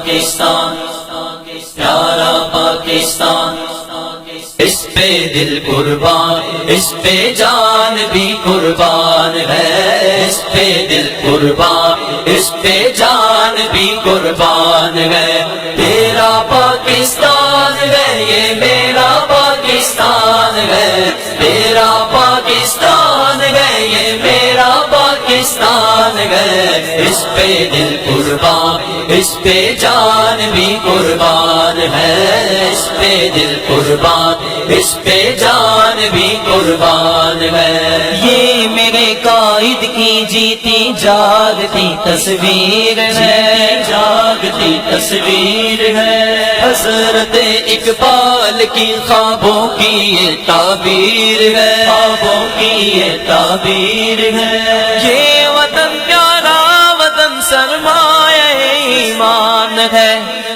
پاکستان، پیارا پاکستان، اس پہ دل قربان، اس پہ جان بھی قربان ہے، اس پہ دل قربان، اس پہ جان بھی قربان ہے، تیرا پاکستان ہے یہ میرا پاکستان ہے، تیرا پاکستان ہے یہ میرا پاکستان ہے، اس پہ دل قربان، اس پہ جان بھی قربان ہے، اس پہ دل قربان، اس پہ جان بھی قربان ہے، یہ میرے قائد کی جیتی جاگتی تصویر ہے، جاگتی تصویر ہے، حضرت اقبال کی خوابوں کی یہ تعبیر ہے، خوابوں کی یہ تعبیر ہے، یہ وطن پیارا وطن سرمایہ ایمان ہے،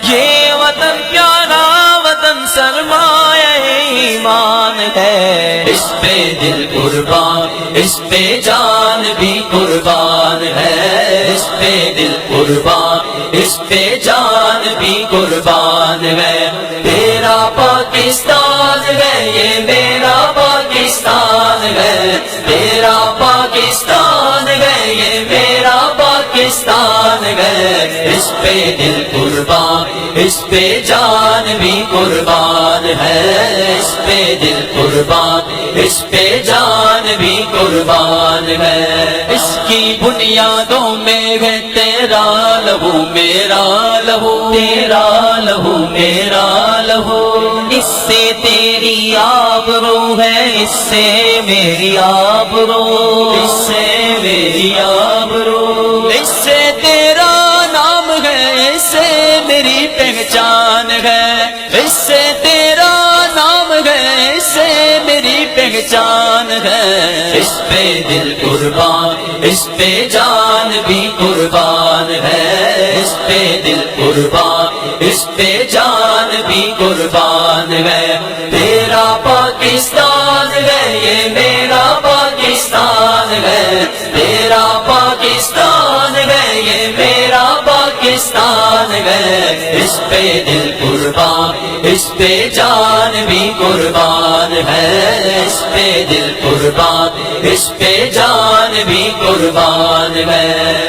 یہ وطن پیارا وطن سرمایہ ایمان ہے، اس پہ دل قربان، اس پہ جان بھی قربان ہے، اس پہ دل قربان، اس پہ جان بھی قربان ہے، تیرا پاکستان ہے یہ میرا پاکستان ہے، تیرا پاکستان ہے یہ میرا پاکستان ہے، اس پہ دل قربان، اس پہ جان بھی قربان ہے، اس پہ دل قربان، اس پہ جان بھی قربان ہے، اس کی بنیادوں میں ہے تیرا لہو میرا لہو، تیرا لہو میرا لہو، اس سے تیری آبرو ہے، اس سے میری آبرو، اس سے میری آبرو، اس سے تیرا نام ہے، اس سے میری پہچان ہے، اس سے تیرا نام ہے، اس سے میری پہچان ہے، اس پہ دل قربان، اس پہ جان بھی قربان ہے، اس پہ دل قربان، اس پہ جان بھی قربان ہے، تیرا پاکستان ہے یہ میرا پاکستان ہے، تیرا پاکستان ہے یہ میرا پاکستان ہے، اس پہ دل قربان، اس پہ جان بھی قربان ہے، اس پہ دل قربان، اس پہ جان بھی قربان ہے،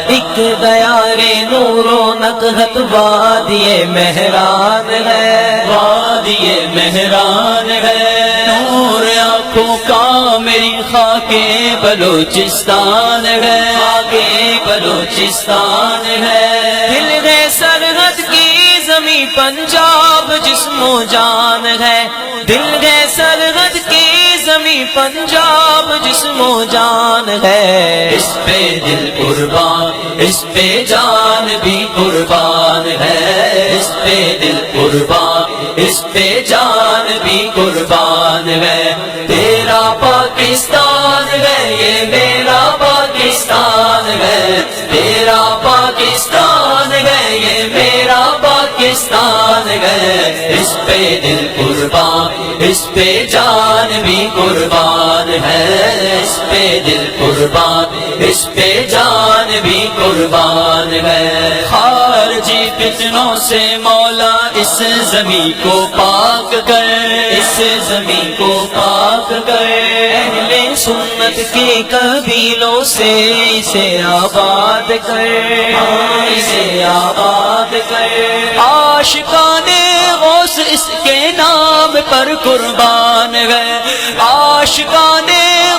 ایک دیار نور و نقحت وادی مہران ہے، وادی مہران ہے، نور آنکھوں کا میری خاک بلوچستان ہے، خاک بلوچستان ہے، دل ہے سرحد کی زمیں پنجاب جسم و جان ہے، دل ہے سرحد کی زمیں پنجاب جسم و جان ہے، اس پہ دل قربان، اس پہ جان بھی قربان ہے، اس پہ دل قربان، اس پہ جان بھی قربان ہے، تیرا پاکستان ہے یہ میرا پاکستان ہے، تیرا پاکستان ہے یہ میرا پاکستان ہے، اس پہ دل قربان، اس پہ جان بھی قربان ہے، اس پہ دل قربان، اس پہ جان بھی قربان ہے، خارجی فتنوں سے مولا اس زمین کو پاک کر، اس زمین کو پاک کر، اہل سنت کے قبیلوں سے اسے آباد کر، اسے آباد کر، عاشقان غوث اس کے نام پر قربان ہے، عاشقان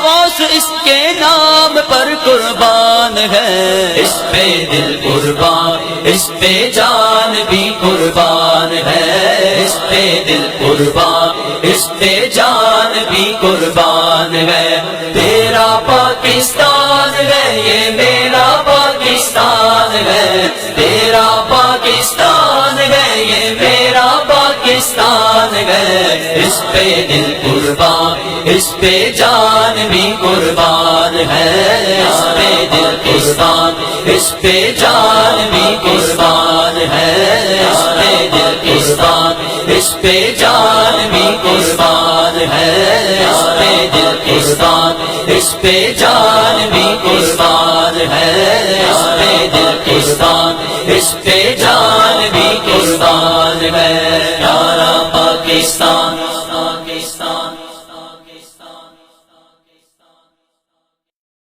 غوث اس کے نام پر قربان ہے، اس پہ دل قربان، اس پہ جان بھی قربان ہے، اس پہ دل قربان، اس پہ جان بھی قربان ہے، تیرا پاکستان ہے یہ میرا پاکستان ہے، تیرا پاکستان ہے یہ میرا پاکستان ہے، اس پہ دل قربان، اس پہ جان بھی قربان ہے، اس پہ دل قربان، اس پہ جان بھی قربان ہے، اس پہ دل قربان، اس پہ جان بھی قربان ہے، اس پہ دل قربان، اس پہ جان بھی قربان ہے، اس پہ دل قربان، اس پہ جان بھی قربان پاکستان